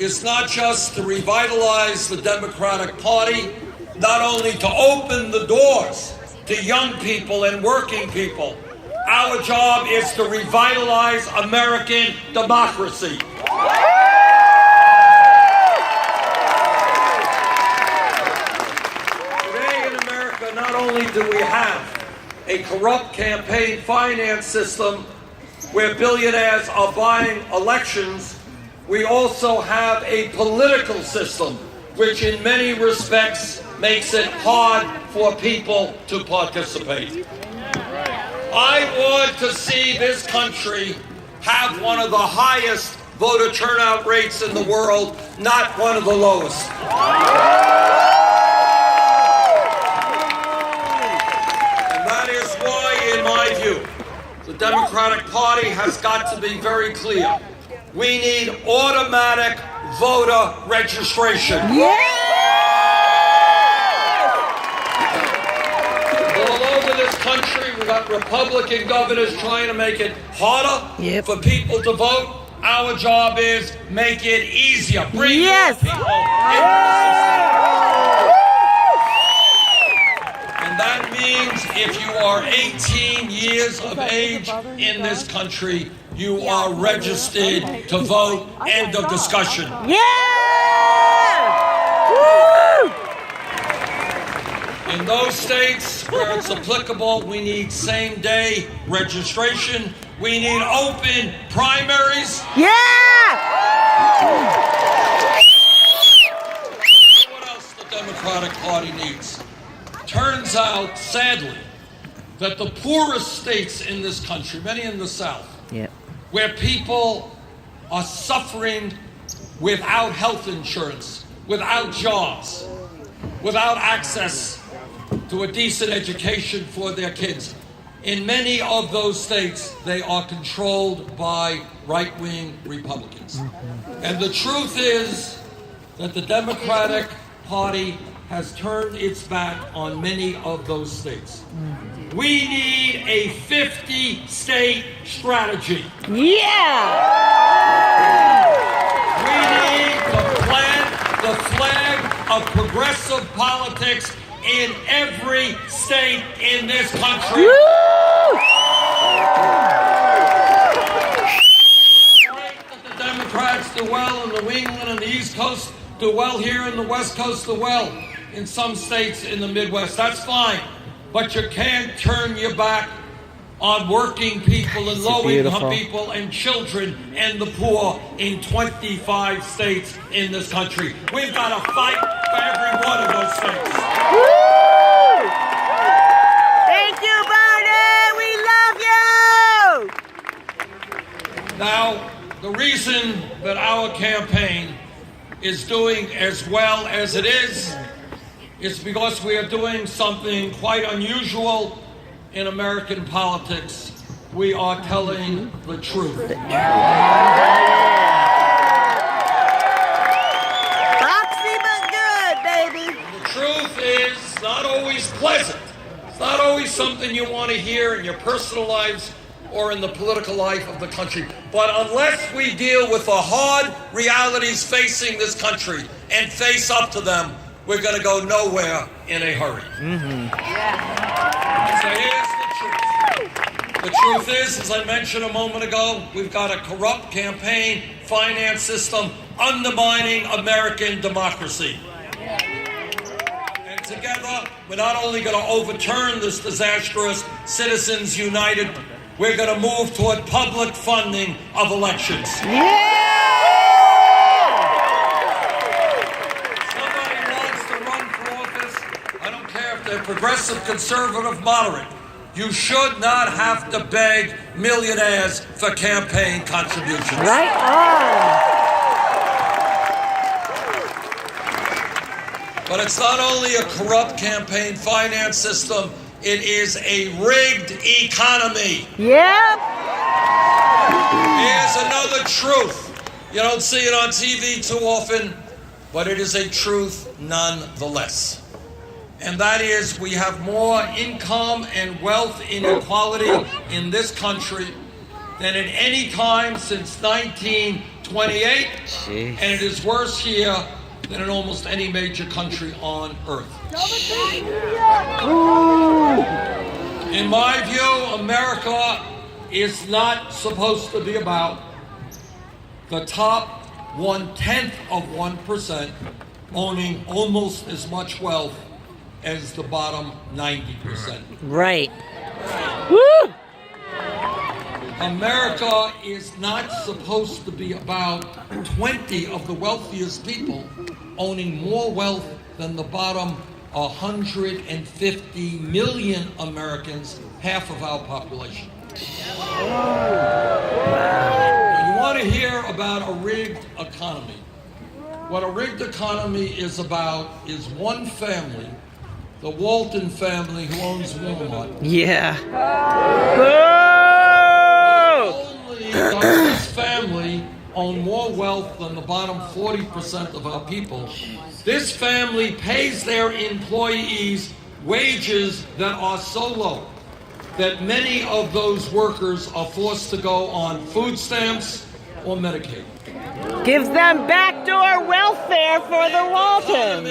is not just to revitalize the Democratic Party, not only to open the doors to young people and working people. Our job is to revitalize American democracy. Today in America, not only do we have a corrupt campaign finance system where billionaires are buying elections, we also have a political system which in many respects makes it hard for people to participate. I want to see this country have one of the highest voter turnout rates in the world, not one of the lowest. And that is why, in my view, the Democratic Party has got to be very clear. We need automatic voter registration. All over this country, we've got Republican governors trying to make it harder for people to vote. Our job is make it easier. Bring more people into the system. And that means if you are 18 years of age in this country, you are registered to vote. End of discussion. In those states where it's applicable, we need same-day registration. We need open primaries. What else the Democratic Party needs? Turns out, sadly, that the poorest states in this country, many in the South, where people are suffering without health insurance, without jobs, without access to a decent education for their kids. In many of those states, they are controlled by right-wing Republicans. And the truth is that the Democratic Party has turned its back on many of those states. We need a 50-state strategy. We need to plant the flag of progressive politics in every state in this country. Great that the Democrats do well in New England and the East Coast, do well here in the West Coast, do well in some states in the Midwest. That's fine. But you can't turn your back on working people and low-income people and children and the poor in 25 states in this country. We've got to fight for every one of those states. Thank you, Bernie! We love you! Now, the reason that our campaign is doing as well as it is because we are doing something quite unusual in American politics. We are telling the truth. Foxy but good, baby. The truth is not always pleasant. It's not always something you want to hear in your personal lives or in the political life of the country. But unless we deal with the hard realities facing this country and face up to them, we're going to go nowhere in a hurry. So here's the truth. The truth is, as I mentioned a moment ago, we've got a corrupt campaign finance system undermining American democracy. And together, we're not only going to overturn this disastrous Citizens United, we're going to move toward public funding of elections. Progressive, conservative, moderate. You should not have to beg millionaires for campaign contributions. Right on. But it's not only a corrupt campaign finance system, it is a rigged economy. Here's another truth. You don't see it on TV too often, but it is a truth nonetheless. And that is, we have more income and wealth inequality in this country than at any time since 1928, and it is worse here than in almost any major country on earth. In my view, America is not supposed to be about the top 1/10 of 1% owning almost as much wealth as the bottom 90%. Right. Woo! America is not supposed to be about 20 of the wealthiest people owning more wealth than the bottom 150 million Americans, half of our population. When you want to hear about a rigged economy, what a rigged economy is about is one family, the Walton family who owns Walmart. Yeah. Only does this family own more wealth than the bottom 40% of our people. This family pays their employees wages that are so low that many of those workers are forced to go on food stamps or Medicaid. Gives them backdoor welfare for the Waltons.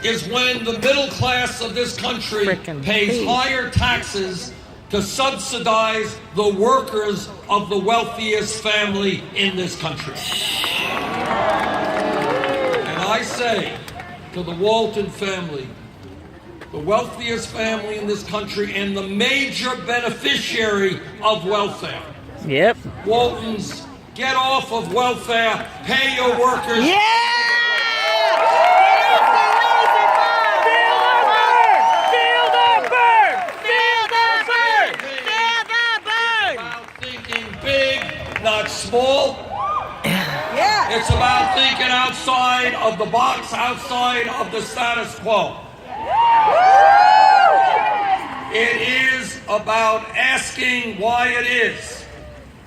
Is when the middle class of this country pays higher taxes to subsidize the workers of the wealthiest family in this country. And I say to the Walton family, the wealthiest family in this country and the major beneficiary of welfare. Yep. Waltons, get off of welfare, pay your workers. Yeah! Not small. Yeah. It's about thinking outside of the box, outside of the status quo. It is about asking why it is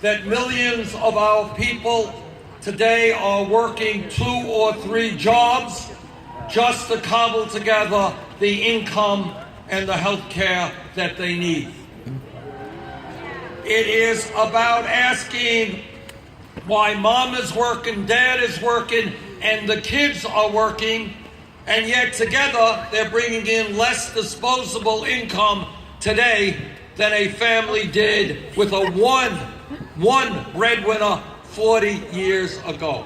that millions of our people today are working 2 or 3 jobs just to cobble together the income and the health care that they need. It is about asking why mom is working, dad is working, and the kids are working, and yet together they're bringing in less disposable income today than a family did with a one breadwinner 40 years ago.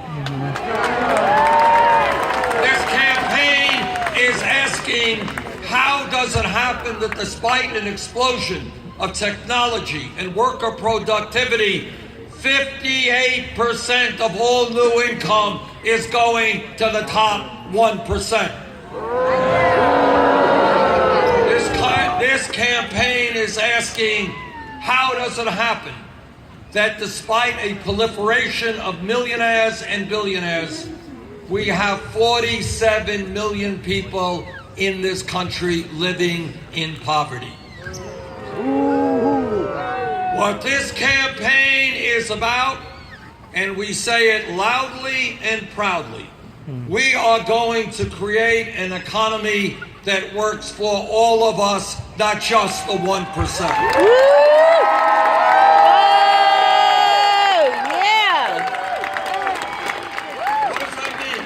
This campaign is asking, how does it happen that despite an explosion of technology and worker productivity, 58% of all new income is going to the top 1%. This campaign is asking, how does it happen that despite a proliferation of millionaires and billionaires, we have 47 million people in this country living in poverty? What this campaign is about, and we say it loudly and proudly, we are going to create an economy that works for all of us, not just the 1%. Oh, yeah. What does that mean?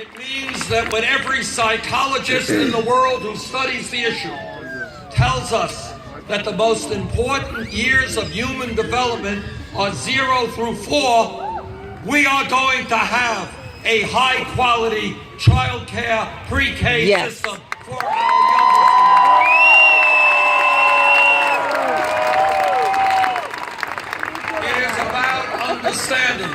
It means that when every psychologist in the world who studies the issue tells us that the most important years of human development are 0 through 4, we are going to have a high-quality child care pre-K system for our young. It is about understanding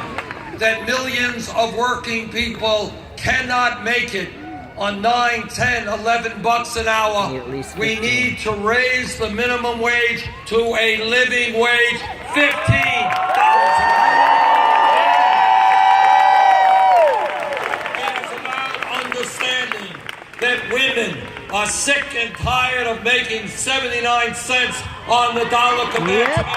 that millions of working people cannot make it on 9, 10, 11 bucks an hour. We need to raise the minimum wage to a living wage, $15 an hour. It is about understanding that women are sick and tired of making 79 cents on the dollar compared to men.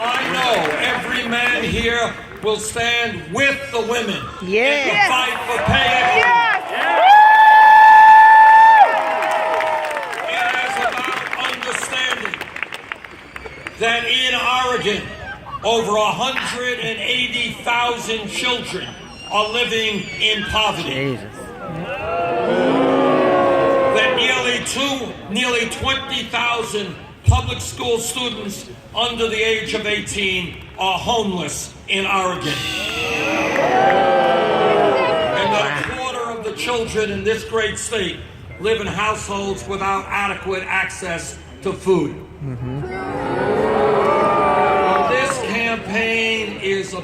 I know every man here will stand with the women in the fight for pay equity. Oregon, over 180,000 children are living in poverty. That nearly 20,000 public school students under the age of 18 are homeless in Oregon. And that a quarter of the children in this great state live in households without adequate access to food. What this campaign is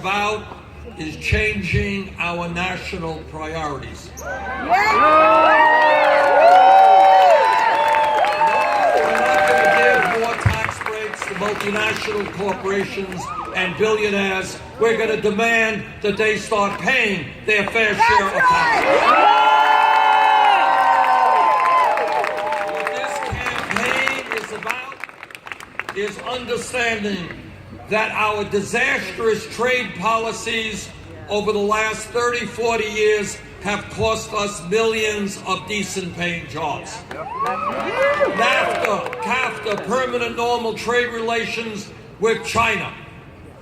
changing our national priorities. Multinational corporations and billionaires, we're going to demand that they start paying their fair share of taxes. What this campaign is about is understanding that our disastrous trade policies over the last 30, 40 years have cost us millions of decent paying jobs. NAFTA, CAFTA, permanent normal trade relations with China.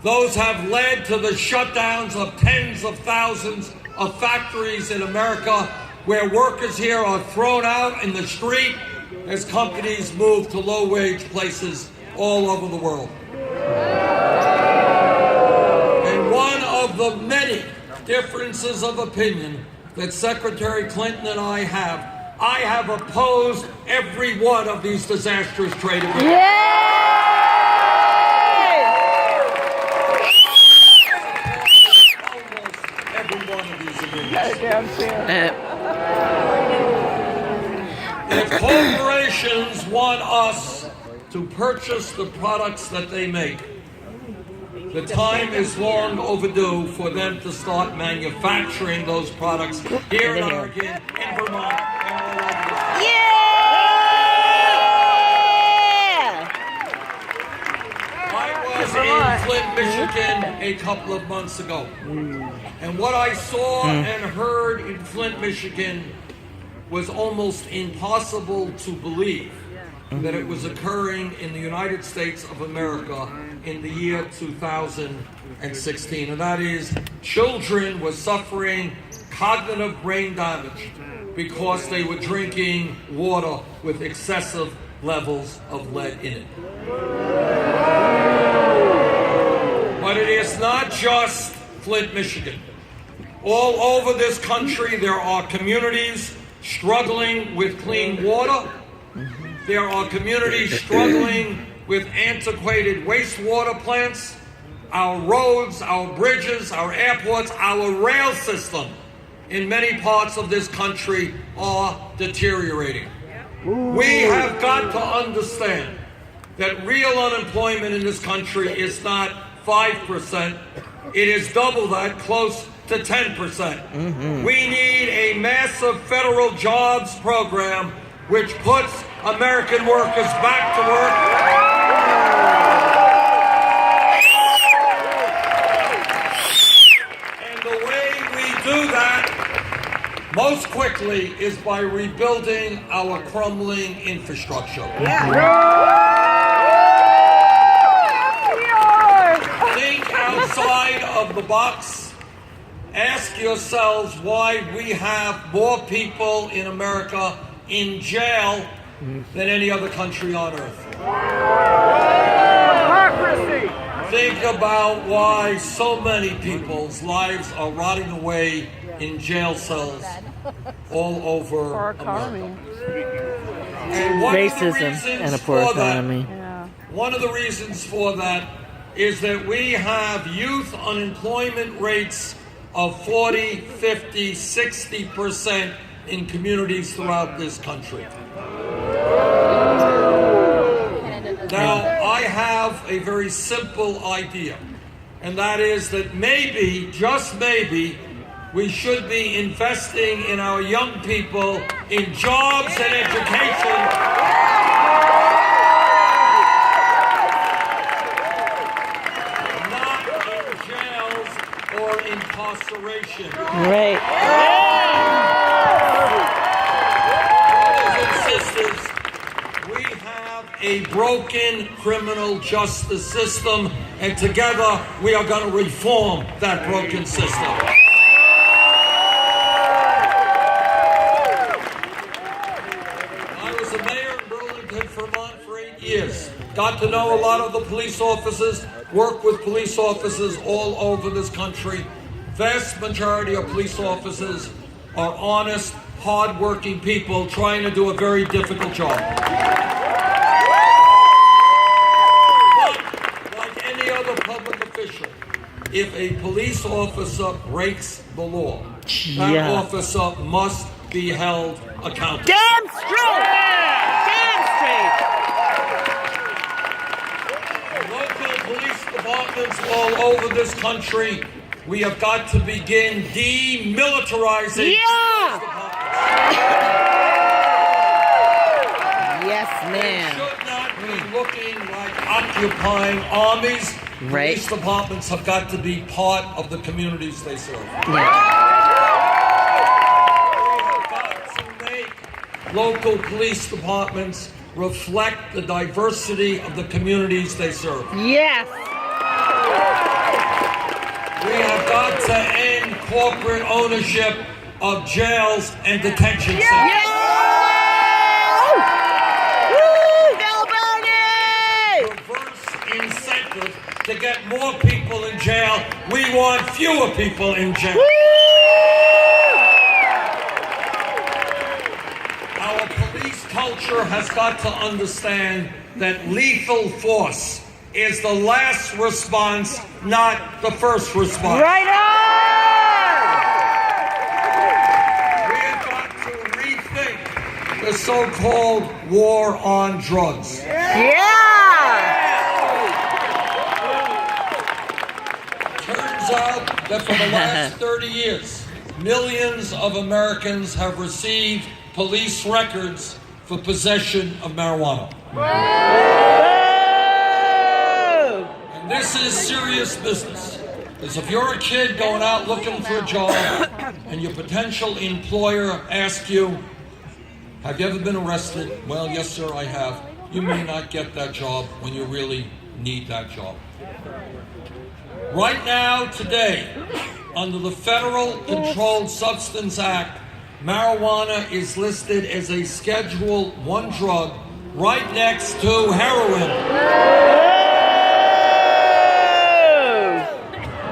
Those have led to the shutdowns of tens of thousands of factories in America, where workers here are thrown out in the street as companies move to low-wage places all over the world. And one of the many differences of opinion that Secretary Clinton and I have opposed every one of these disastrous trade agreements. Almost every one of these agreements. If corporations want us to purchase the products that they make, the time is long overdue for them to start manufacturing those products here in Oregon, in Vermont, and all over the state. I was in Flint, Michigan a couple of months ago. And what I saw and heard in Flint, Michigan was almost impossible to believe that it was occurring in the United States of America in the year 2016. And that is, children were suffering cognitive brain damage because they were drinking water with excessive levels of lead in it. But it is not just Flint, Michigan. All over this country, there are communities struggling with clean water. There are communities struggling with antiquated wastewater plants. Our roads, our bridges, our airports, our rail system in many parts of this country are deteriorating. We have got to understand that real unemployment in this country is not 5%. It is double that, close to 10%. We need a massive federal jobs program which puts American workers back to work. And the way we do that most quickly is by rebuilding our crumbling infrastructure. Think outside of the box. Ask yourselves why we have more people in America in jail than any other country on earth. Democracy. Think about why so many people's lives are rotting away in jail cells all over America. And Racism and a poor economy. One of the reasons for that is that we have youth unemployment rates of 40, 50, 60% in communities throughout this country. Now, I have a very simple idea, and that is that maybe, just maybe, we should be investing in our young people in jobs and education. Not in jails or incarceration. Right. Brothers and sisters, we have a a broken criminal justice system, and together we are going to reform that broken system. I was a mayor in Burlington, Vermont for 8 years. Got to know a lot of the police officers, worked with police officers all over this country. Vast majority of police officers are honest, hard-working people trying to do a very difficult job. But, like any other public official, if a police officer breaks the law, that officer must be held accountable. Damn straight! Damn straight! Local police departments all over this country, we have got to begin demilitarizing police departments. Yes, man. They should not be looking like occupying armies. Right. Police departments have got to be part of the communities they serve. Yeah. We have got to make local police departments reflect the diversity of the communities they serve. Yes. We have got to end corporate ownership of jails and detention centers. Yes. Woo! Go Bernie! Reverse incentive to get more people in jail. We want fewer people in jail. Woo! Our police culture has got to understand that lethal force is the last response, not the first response. Right on! We have got to rethink the so-called war on drugs. Yeah! Turns out that for the last 30 years, millions of Americans have received police records for possession of marijuana. And this is serious business. Because if you're a kid going out looking for a job and your potential employer asks you, have you ever been arrested? Well, yes, sir, I have. You may not get that job when you really need that job. Right now, today, under the Federal Controlled Substance Act, marijuana is listed as a Schedule I drug right next to heroin.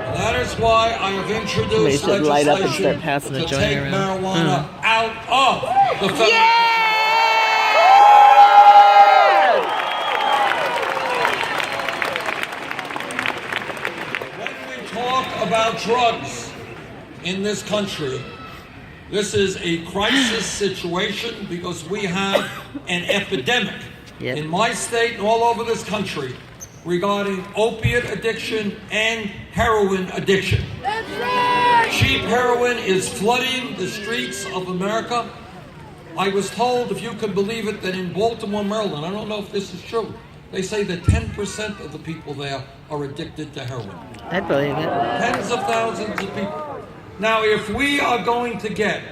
And that is why I have introduced legislation to take marijuana out of the federal When we talk about drugs in this country, this is a crisis situation because we have an epidemic in my state and all over this country regarding opiate addiction and heroin addiction. That's right! Cheap heroin is flooding the streets of America. I was told, if you can believe it, that in Baltimore, Maryland, I don't know if this is true, they say that 10% of the people there are addicted to heroin. I believe it. Tens of thousands of people. Now, if we are going to get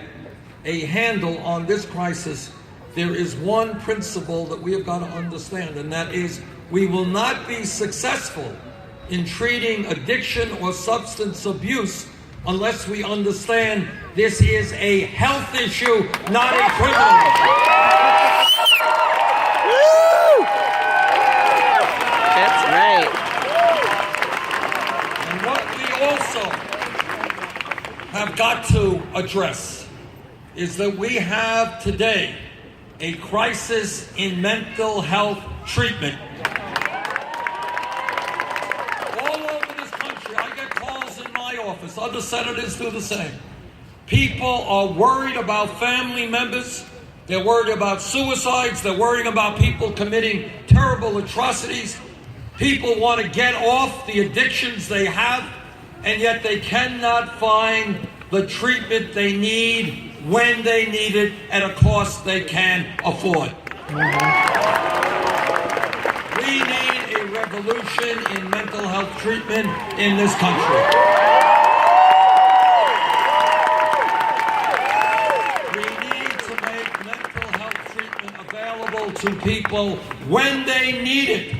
a handle on this crisis, there is one principle that we have got to understand, and that is we will not be successful in treating addiction or substance abuse unless we understand this is a health issue, not a criminal issue. That's right. And what we also have got to address is that we have today a crisis in mental health treatment. All over this country, I get calls in my office, other senators do the same. People are worried about family members, they're worried about suicides, they're worried about people committing terrible atrocities. People want to get off the addictions they have, and yet they cannot find the treatment they need when they need it at a cost they can afford. We need a revolution in mental health treatment in this country. We need to make mental health treatment available available to people when they need it.